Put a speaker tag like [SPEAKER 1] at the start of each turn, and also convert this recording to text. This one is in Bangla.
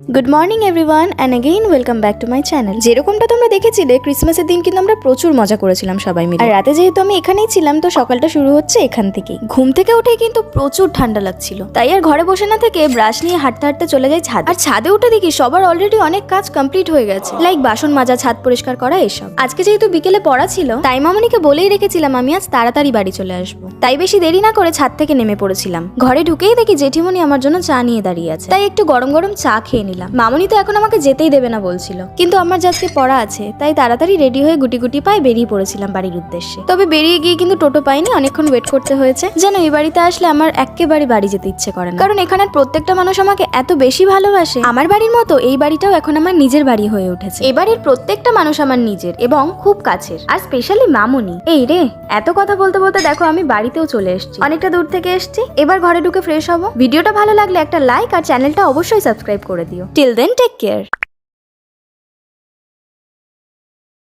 [SPEAKER 1] Good morning everyone and again welcome back to my channel. যেরকমটা তোমরা দেখেছিলে ক্রিসমাসের দিন কিন্তু আমরা প্রচুর মজা করেছিলাম সবাই মিলে। আর রাতে যেহেতু আমি এখানেই ছিলাম তো সকালটা শুরু হচ্ছে এখান থেকেই। ঘুম থেকে উঠে কিন্তু প্রচুর ঠান্ডা লাগছিল, তাই আর ঘরে বসে না থেকে ব্রাশ নিয়ে হাঁটতে হাঁটতে চলে যাই ছাদে। আর ছাদে উঠে দেখি সবার অলরেডি অনেক কাজ কমপ্লিট হয়ে গেছে, লাইক বাসন মাজা, ছাদ পরিষ্কার করা এসব। আজকে যেহেতু বিকেলে পড়া ছিল তাই মামনিকে বলেই রেখেছিলাম আমি আজ তাড়াতাড়ি বাড়ি চলে আসবো, তাই বেশি দেরি না করে ছাদ থেকে নেমে পড়েছিলাম। ঘরে ঢুকেই দেখি জেঠিমনি আমার জন্য চা নিয়ে দাঁড়িয়ে আছে, তাই একটু গরম গরম চা খেয়ে নিলাম। মামনি তো এখন আমাকে যেতেই দেবে না বলছিল, কিন্তু আমার যে আজকে পড়া আছে তাই তাড়াতাড়ি রেডি হয়ে গুটি গুটি পায়ে বেরিয়ে পড়েছিলাম বাড়ির উদ্দেশ্যে। তবে বেরিয়ে গিয়ে কিন্তু টোটো পাইনি, অনেকক্ষণ ওয়েট করতে হয়েছে। যেন এই বাড়িতে আসলে আমার একেবারে বাড়ি যেতে ইচ্ছে করে না, কারণ এখানের প্রত্যেকটা মানুষ আমাকে এত বেশি ভালোবাসে। আমার বাড়ির মতো এই বাড়িটাও এখন আমার নিজের বাড়ি হয়ে উঠেছে। এই বাড়ির প্রত্যেকটা মানুষ আমার নিজের এবং খুব কাছের, আর স্পেশালি মামুনি। এই রে, এত কথা বলতে বলতে দেখো আমি বাড়িতেও চলে এসেছি, অনেকটা দূর থেকে এসেছি। এবার ঘরে ঢুকে ফ্রেশ হবো। ভিডিওটা ভালো লাগলে একটা লাইক আর চ্যানেলটা অবশ্যই সাবস্ক্রাইব করে দিও। Till then take care.